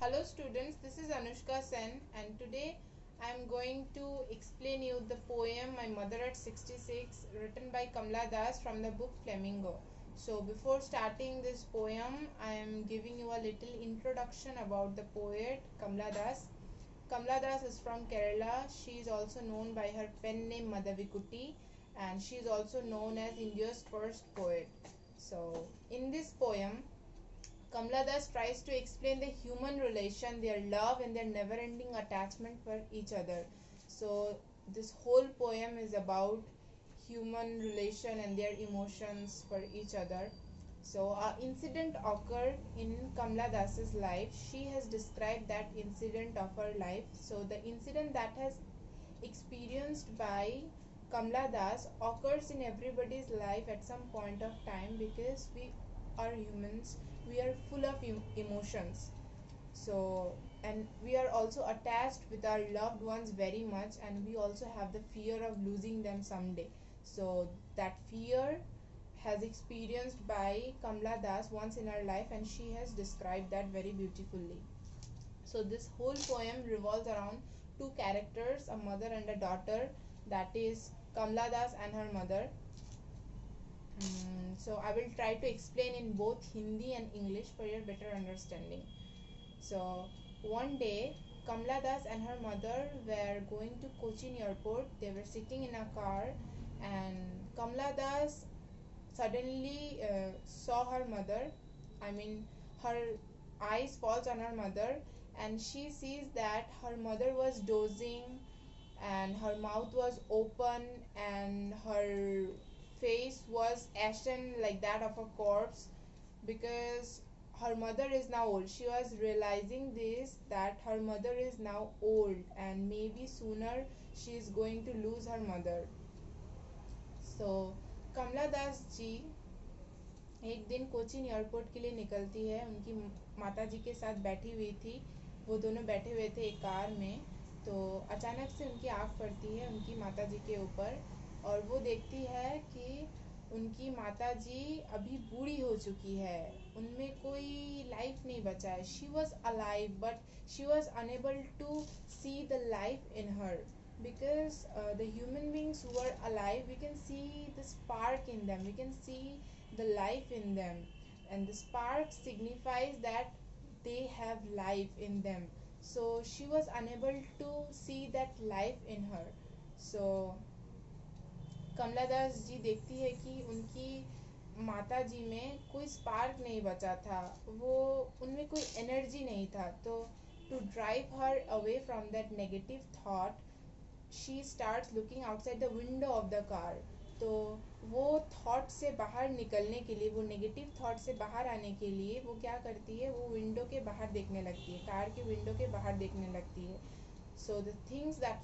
Hello students, this is Anushka Sen and today I am going to explain you the poem My Mother at 66 written by Kamla Das from the book Flamingo. So before starting this poem, I am giving you a little introduction about the poet Kamla Das. Kamla Das is from Kerala. She is also known by her pen name Madhavikutti and she is also known as India's first poet. So in this poem, Kamla Das tries to explain the human relation, their love, and their never ending attachment for each other. So, this whole poem is about human relation and their emotions for each other. So, an incident occurred in Kamla Das's life. She has described that incident of her life. So, the incident that has experienced by Kamla Das occurs in everybody's life at some point of time because we are humans, we are full of emotions. So, and we are also attached with our loved ones very much, and we also have the fear of losing them someday. So, that fear has experienced by Kamla Das once in her life, and she has described that very beautifully. So this whole poem revolves around two characters, a mother and a daughter, that is Kamla Das and her mother. So I will try to explain in both Hindi and English for your better understanding. So one day Kamla Das and her mother were going to Cochin airport. They were sitting in a car and Kamla Das suddenly saw her mother. I mean, her eyes falls on her mother and she sees that her mother was dozing and her mouth was open and her face was ashen like that of a corpse because her mother is now old. She was realizing this, that her mother is now old and maybe sooner she is going to lose her mother. So Kamla Das ji एक दिन Cochin airport के लिए निकलती है. उनकी माता जी के साथ बैठी हुई थी. वो दोनों बैठे हुए थे एक कार में. तो अचानक से उनकी आँख पड़ती है उनकी माता जी के ऊपर और वो देखती है कि उनकी माता जी अभी बूढ़ी हो चुकी है. उनमें कोई लाइफ नहीं बचा है. She was alive but she was unable to see the life in her because the human beings who are alive, we can see the spark in them, we can see the life in them, and the spark signifies that they have life in them. So she was unable to see that life in her. So कमला दास जी देखती है कि उनकी माता जी में कोई spark नहीं बचा था. वो उनमें कोई एनर्जी नहीं था. तो to drive her away from that negative thought she starts looking outside the window of the car. तो वो थॉट से बाहर निकलने के लिए, वो नेगेटिव थॉट से बाहर आने के लिए वो क्या करती है, वो विंडो के बाहर देखने लगती है, कार के विंडो के बाहर देखने लगती है. So the things that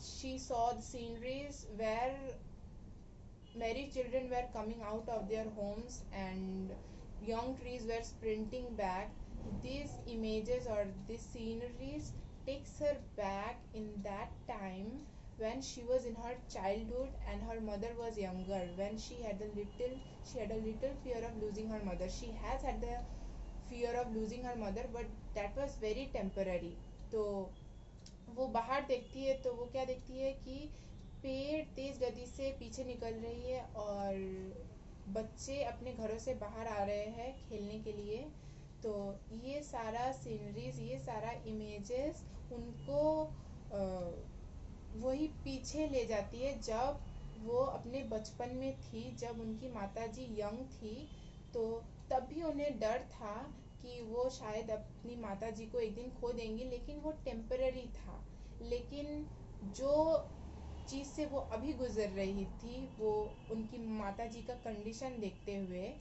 she saw the sceneries where married children were coming out of their homes and young trees were sprinting back. These images or these sceneries takes her back in that time when she was in her childhood and her mother was younger, when she had a little fear of losing her mother. She has had the fear of losing her mother, but that was very temporary. तो वो बाहर देखती है तो वो क्या देखती है कि पेड़ तेज गति से पीछे निकल रही है और बच्चे अपने घरों से बाहर आ रहे हैं खेलने के लिए. तो ये सारा सीनरीज, ये सारा इमेजेस उनको वही पीछे ले जाती है जब वो अपने बचपन में थी, जब उनकी माताजी यंग थी. तो तब भी उन्हें डर था कि वो शायद अपनी माताजी को एक दिन खो देंगी, लेकिन वो टेम्पररी था. लेकिन जो चीज़ से वो अभी गुजर रही थी, वो उनकी माताजी का कंडीशन देखते हुए,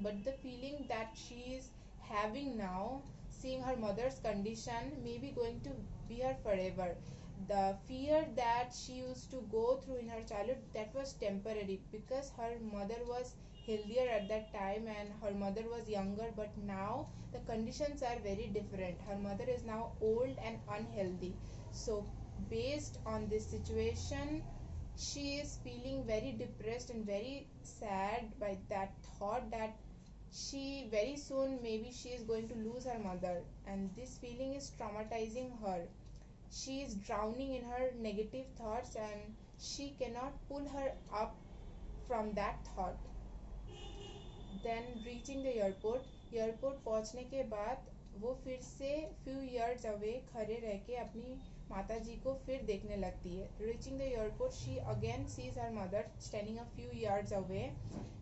but the feeling that she is having now, seeing her mother's condition, may be going to be her forever. The fear that she used to go through in her childhood, that was temporary because her mother was healthier at that time and her mother was younger, but now the conditions are very different. Her mother is now old and unhealthy. So based on this situation, she is feeling very depressed and very sad by that thought that she very soon maybe she is going to lose her mother, and this feeling is traumatizing her. She is drowning in her negative thoughts and she cannot pull her up from that thought. Then reaching the airport पहुंचने के बाद वो फिर से few years away खड़े रह के अपनी माता जी को फिर देखने लगती है. Reaching the airport, she again sees her mother standing a few yards away.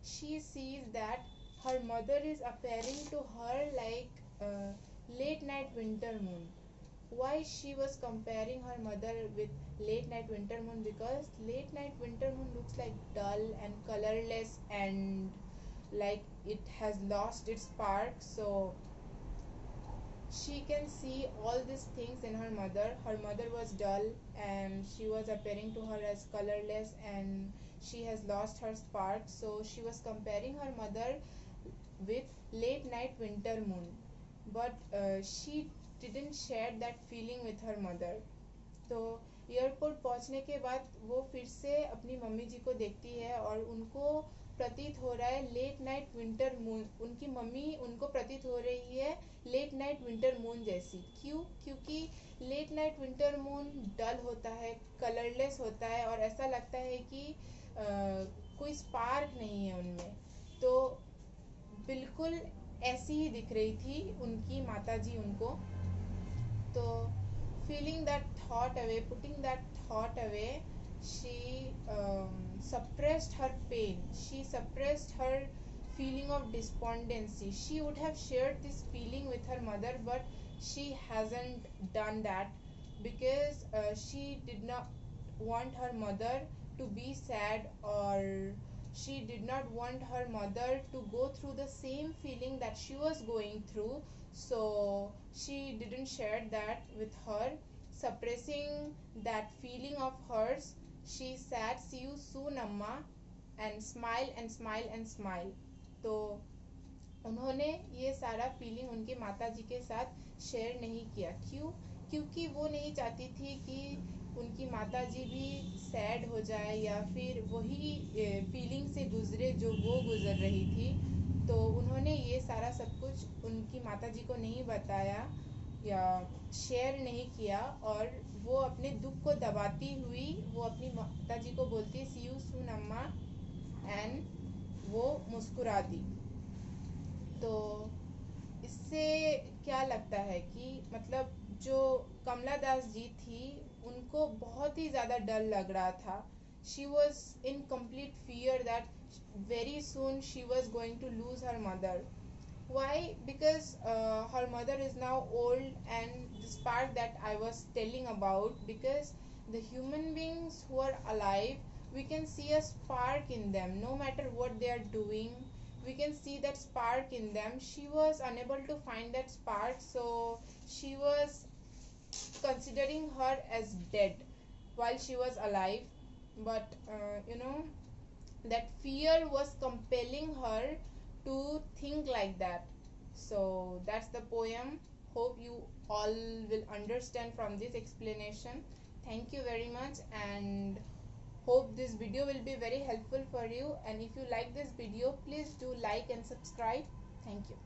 She sees that her mother is appearing to her like late night winter moon. Why she was comparing her mother with late night winter moon? Because late night winter moon looks like dull and colorless and like it has lost its spark. So she can see all these things in her mother. Her mother was dull and she was appearing to her as colorless and she has lost her spark. So she was comparing her mother with late night winter moon, but she didn't share that feeling with her mother. तो airport पहुंचने के बाद वो फिर से अपनी mummy जी को देखती है और उनको प्रतीत हो रहा है लेट नाइट विंटर मून. उनकी मम्मी उनको प्रतीत हो रही है लेट नाइट विंटर मून जैसी. क्यों? क्योंकि लेट नाइट विंटर मून डल होता है, कलरलेस होता है और ऐसा लगता है कि कोई स्पार्क नहीं है उनमें. तो बिल्कुल ऐसी ही दिख रही थी उनकी माताजी उनको. तो feeling that thought away, putting that thought away, she suppressed her pain. She suppressed her feeling of despondency. She would have shared this feeling with her mother, but she hasn't done that because she did not want her mother to be sad, or she did not want her mother to go through the same feeling that she was going through. So she didn't share that with her. Suppressing that feeling of hers, she said, "See you soon, Amma," and smile and smile and smile. तो उन्होंने ये सारा feeling उनके माता जी के साथ share नहीं किया. क्यों? क्योंकि वो नहीं चाहती थी कि उनकी माता जी भी सैड हो जाए या फिर वही फीलिंग से गुजरे जो वो गुजर रही थी. तो उन्होंने ये सारा सब कुछ उनकी माता जी को नहीं बताया या शेयर नहीं किया और वो अपने दुख को दबाती हुई वो अपनी माता जी को बोलती, "सी यू सून अम्मा," एंड वो मुस्कुरा दी. तो इससे क्या लगता है कि मतलब जो कमला दास जी थी उनको बहुत ही ज़्यादा डर लग रहा था. She was in complete fear that very soon she was going to lose her mother. Why? Because her mother is now old, and the spark that I was telling about, because the human beings who are alive, we can see a spark in them no matter what they are doing. We can see that spark in them. She was unable to find that spark, so she was considering her as dead while she was alive. But that fear was compelling her to think like that. So that's the poem. Hope you all will understand from this explanation. Thank you very much, and hope this video will be very helpful for you. And if you like this video, please do like and subscribe. Thank you.